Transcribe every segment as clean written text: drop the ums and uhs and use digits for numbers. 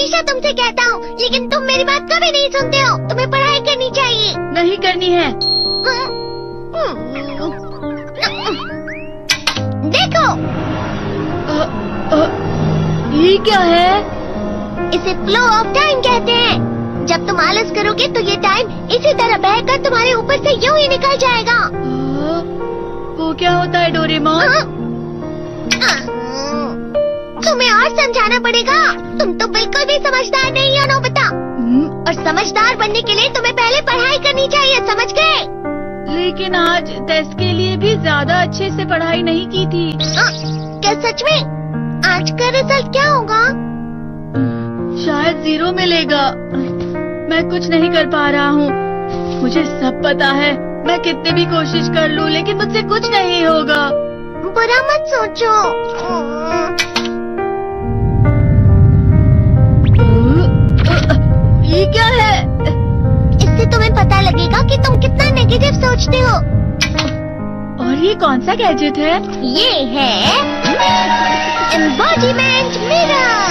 हमेशा तुमसे कहता हूँ, लेकिन तुम मेरी बात कभी नहीं सुनते हो। तुम्हें पढ़ाई करनी चाहिए। नहीं करनी है। देखो, ये क्या है? इसे फ्लो ऑफ टाइम कहते हैं। जब तुम आलस करोगे तो ये टाइम इसी तरह बहकर तुम्हारे ऊपर से यूं ही निकल जाएगा। वो क्या होता है डोरेमोन? तुम्हें और समझाना पड़ेगा। तुम तो बिल्कुल भी समझदार नहीं हो नोबिता। और समझदार बनने के लिए तुम्हें पहले पढ़ाई करनी चाहिए, समझ गए? लेकिन आज टेस्ट के लिए भी ज्यादा अच्छे से पढ़ाई नहीं की थी। क्या सच में? आज का रिजल्ट क्या होगा? शायद 0 मिलेगा। मैं कुछ नहीं कर पा रहा हूँ। मुझे सब पता है। मैं कितनी भी कोशिश कर लूँ, लेकिन मुझसे कुछ नहीं होगा। बुरा मत सोचो। ये क्या है? इससे तुम्हें पता लगेगा कि तुम कितना नेगेटिव सोचते हो। और ये कौन सा गैजेट है? ये है embodiment mirror.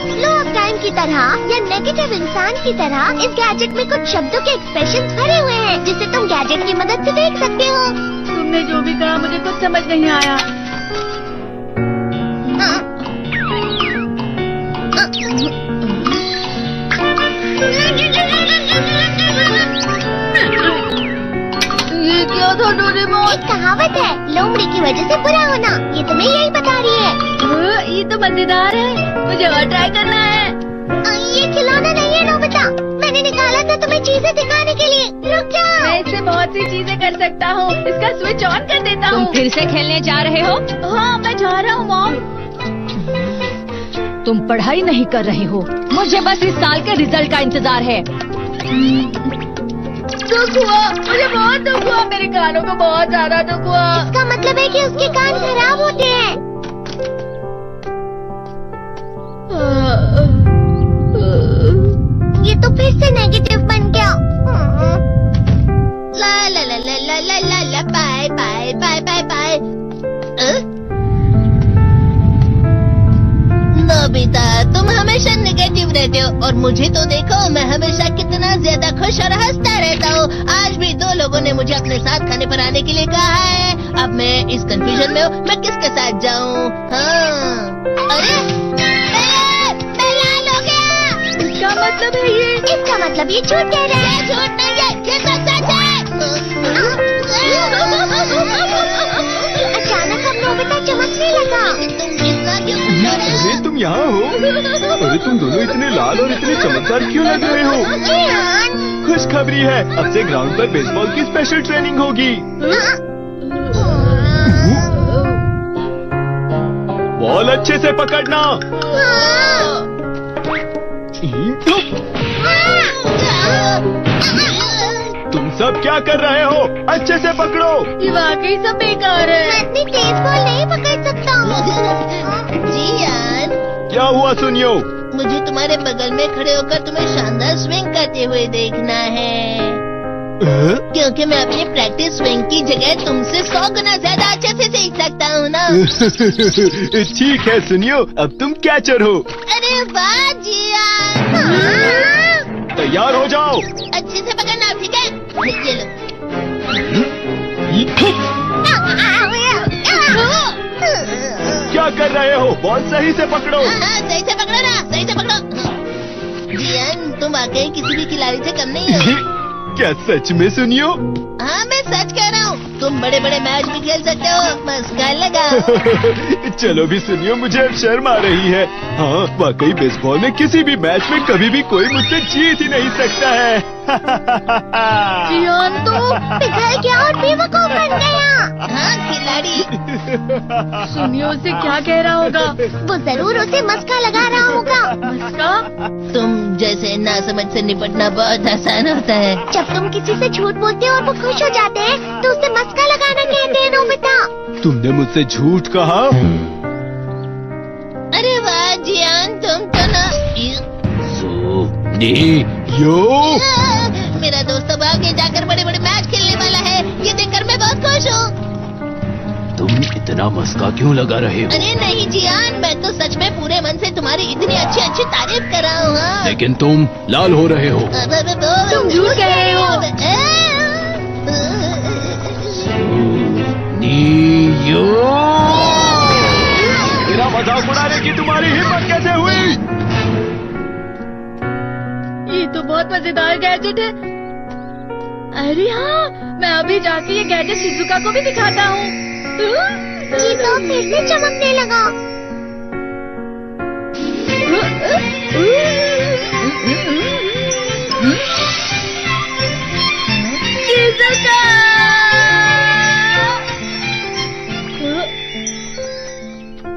Flow of time की तरह या नेगेटिव इंसान की तरह इस गैजेट में कुछ शब्दों के एक्सप्रेशंस भरे हुए हैं, जिसे तुम गैजेट की मदद से देख सकते हो। तुमने जो भी कहा मुझे कुछ समझ नहीं आया। ये क्या था डोरेमोन? एक कहावत है, लोमड़ी की वजह से बुरा होना। ये तुम्हें यही बता रही है। ये तो मजेदार है। मुझे और ट्राई करना है। ये खिलौना नहीं है नोबिता। मैंने निकाला था तुम्हें चीजें दिखाने के लिए। रुक जाओ। मैं इससे बहुत सी चीजें कर सकता हूँ। इसका स्विच ऑन कर देता हूँ। तुम फिर से खेलने जा रहे हो? हाँ, मैं जा रहा हूँ मॉम। तुम पढ़ाई नहीं कर रहे हो। मुझे बस इस साल के रिजल्ट का इंतजार है। दुख हुआ, मुझे बहुत दुख हुआ। मेरे कानों को बहुत ज्यादा दुख हुआ। इसका मतलब है कि उसके कान खराब होते हैं। ये तो फिर से नेगेटिव बन गया। ला ला ला ला ला ला ला ला bye bye bye bye bye. Nobita, तुम हमेशा नेगेटिव रहते हो और मुझे तो देखो, मैं हमेशा कितना ज्यादा खुश और हंसता रहता हूँ। आज भी 2 लोगों ने मुझे अपने साथ खाने पर आने के लिए कहा है। अब मैं इस कंफ्यूजन में हूँ, मैं किसके साथ जाऊँ? हाँ, अरे मैं लाल हो गया। इसका मतलब है ये? इसका मतलब ये झूठ कह रहा है। झूठ नहीं है, ये सच है। अचानक हम नोबिता चमकने लगा। तुम कितना क्यों? अरे तुम यहाँ हो? अरे तुम दोनों इतने लाल और इतने चमकदार क्यों लग रहे हो? खुशखबरी है, अब से ग्राउंड पर बेसबॉल की स्पेशल ट्रेनिंग होगी। बॉल अच्छे से पकड़ना। तुम सब क्या कर रहे हो? अच्छे से पकड़ो। ये वाकई सब बेकार है। मैं इतनी तेज बॉल नहीं पकड़ सकता हूँ। जियान, क्या हुआ सुनियो? मुझे तुम्हारे बगल में खड़े होकर तुम्हें शानदार स्विंग करते हुए देखना है, क्योंकि मैं अपनी प्रैक्टिस स्विंग की जगह तुमसे 100 गुना ज्यादा अच्छे से सीख सकता हूँ ना। ठीक है सुनियो, अब तुम कैचर हो। अरे वाह जियान। तैयार हो जाओ। अच्छे से पकड़ना, ठीक है? ये लो। क्या कर रहे हो? बॉल सही से पकड़ो। सही से पकड़ो ना, सही से पकड़ो। जियान, तुम वाकई किसी भी खिलाड़ी से कम नहीं हो। क्या सच में सुनियो? हाँ, मैं सच कह रहा हूँ। तुम बड़े बड़े मैच भी खेल सकते हो, मस्का लगा। चलो भी सुनियो, मुझे अब शर्म आ रही है। हाँ, वाकई बेसबॉल में किसी भी मैच में कभी भी कोई मुझसे जीत ही नहीं सकता है। जियान तो पिघल गया और बेवकूफ बन गया। हाँ, खिलाड़ी। सुनियो उसे क्या कह रहा होगा? वो जरूर उसे मस्का लगा रहा होगा। मस्का? तुम जैसे नासमझ से निपटना बहुत आसान होता है। जब तुम किसी से झूठ बोलते हो और वो खुश हो जाते हैं, तो उसे मस्का लगाना कहते हैं नोबिता। तुमने मुझसे झूठ कहा? अरे वाह जियान, तुम तो ना। यो, मेरा दोस्त अब आगे जाकर बड़े बड़े मैच खेलने वाला है। ये देखकर मैं बहुत खुश हूँ। तुम इतना मस्का क्यों लगा रहे हो? अरे नहीं जियान, मैं तो सच में पूरे मन से तुम्हारी इतनी अच्छी अच्छी तारीफ कर रहा हूँ। हाँ। लेकिन तुम लाल हो रहे हो। तुम झूठ कह रहे हो। मेरा मजाक उड़ाने की तुम्हारी हिम्मत कैसे हुई? ये तो बहुत मजेदार गैजेट है। अरे हाँ, मैं अभी जाके ये गैजेट शिजुका को भी दिखाता हूँ। जी तो फिर से चमकने लगा। शिजुका!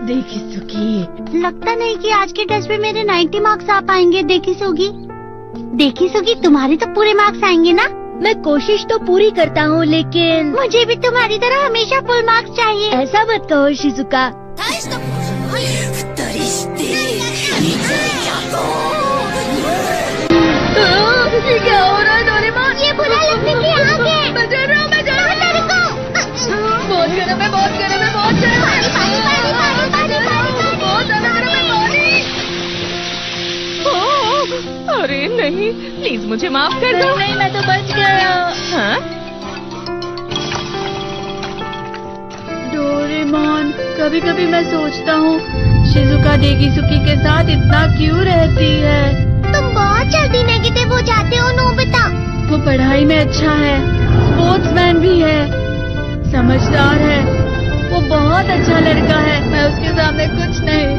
देखी सुगी, लगता नहीं कि आज के टेस्ट में मेरे 90 मार्क्स आ पाएंगे। देखी सुगी, तुम्हारे तो पूरे मार्क्स आएंगे ना? मैं कोशिश तो पूरी करता हूँ, लेकिन मुझे भी तुम्हारी तरह हमेशा फुल मार्क्स चाहिए। ऐसा मत कहो शिजुका। ये क्या हो रहा है डोरेमोन? ये बुरा लगने की आग है। मैं डर रहा हूँ, मैं डर रहा हूँ। बहुत गर्म है, बहुत गर्म है, बहुत गर्म है। पानी, पानी, पानी, पानी, पानी। बहुत ज्यादा गर्म है पानी। अरे नहीं, प्लीज मुझे माफ कर दो। नहीं, मैं तो बच गया। हाँ? डोरेमोन, कभी कभी मैं सोचता हूँ शिजुका डेगिसुकी के साथ इतना क्यों रहती है। तुम बहुत जल्दी नेगेटिव हो जाते हो नोबिता। वो पढ़ाई में अच्छा है, स्पोर्ट्समैन भी है, समझदार है, वो बहुत अच्छा लड़का है। मैं उसके सामने कुछ नहीं।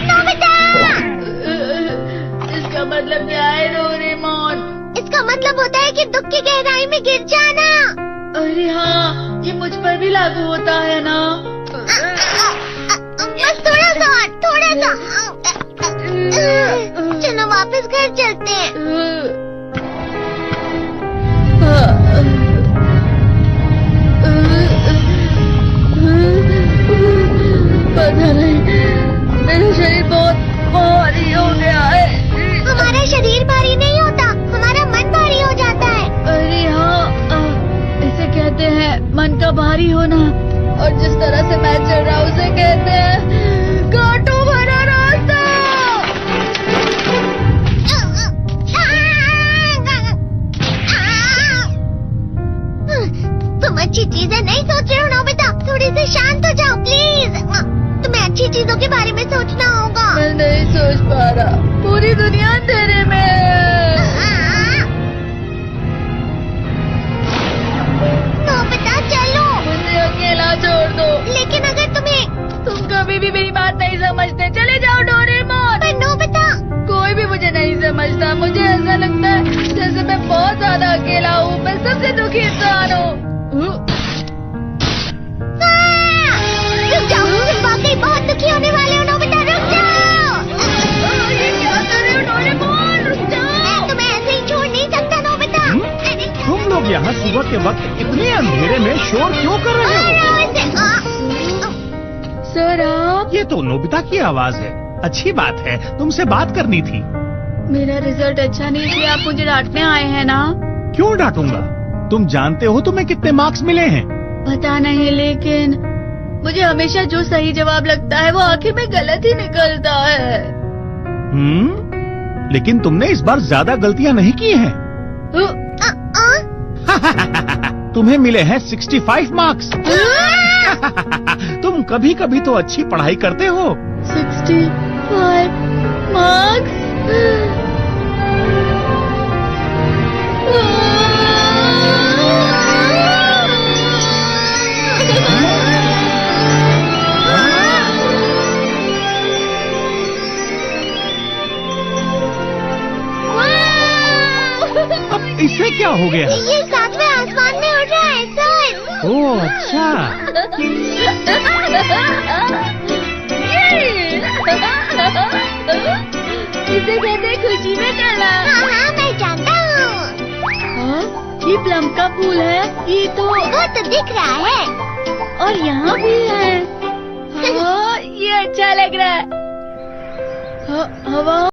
नोबिता! इसका मतलब क्या है डोरेमोन? इसका मतलब होता है कि दुख की गहराई में गिर जाना। अरे हाँ, ये मुझ पर भी लागू होता है ना। बस थोड़ा सा और, थोड़ा सा। चलो वापस घर चलते हैं। पता नहीं, मेरा शरीर बहुत भारी हो गया है। हमारा शरीर भारी नहीं होता, हमारा मन भारी हो जाता है। अरे हाँ, इसे कहते हैं मन का भारी होना। और जिस तरह से मैं चल रहा हूँ उसे कहते हैं कांटों भरा रास्ता। तुम अच्छी चीजें नहीं सोच रहे हो नोबिता, थोड़ी सी शांत हो जाओ प्लीज। तुम्हें अच्छी चीजों के बारे में सोचना होगा। मैं नहीं सोच पा रहा, पूरी दुनिया अंधेरे में है। नोबिता चलो। मुझे अकेला छोड़ दो। लेकिन अगर तुम कभी भी मेरी बात नहीं समझते, चले जाओ डोरेमोन। पर नोबिता, कोई भी मुझे नहीं समझता। मुझे ऐसा लगता है जैसे मैं बहुत ज्यादा अकेला हूँ। मैं सबसे दुखी इंसान हूँ। रुक जाओ, तुम वाकई बहुत दुखी होने वाले हो नोबिता, रुक जाओ। ये क्या कर रहे हो डोरेमोन? रुक जाओ। मैं तुम्हें ऐसे ही छोड़ नहीं सकता नोबिता। अरे तुम लोग यहाँ सुबह के वक्त इतने अंधेरे में शोर क्यों कर रहे हो? सर आप? ये तो नोबिता की आवाज है। अच्छी बात है, तुमसे बात करनी थी। मेरा रिजल्ट अच्छा नहीं इसलिए आप मुझे डांटने आए हैं ना? क्यों डांटूंगा? तुम जानते हो तुम्हें कितने मार्क्स मिले हैं? पता नहीं, लेकिन मुझे हमेशा जो सही जवाब लगता है वो आखिर में गलत ही निकलता है। लेकिन तुमने इस बार ज्यादा गलतियाँ नहीं की हैं। तुम्हें मिले हैं 65 मार्क्स। तुम कभी कभी तो अच्छी पढ़ाई करते हो। 65 मार्क्स? अब इससे क्या हो गया? ये सातवें आसमान में उड़ रहा है सर। ओह अच्छा। इसे कहते हैं खुशी में करना। हाँ, मैं जानता हूँ। ये प्लम का फूल है। ये तो वो तो दिख रहा है। और यहाँ भी है। हाँ, ये अच्छा लग रहा है। हवा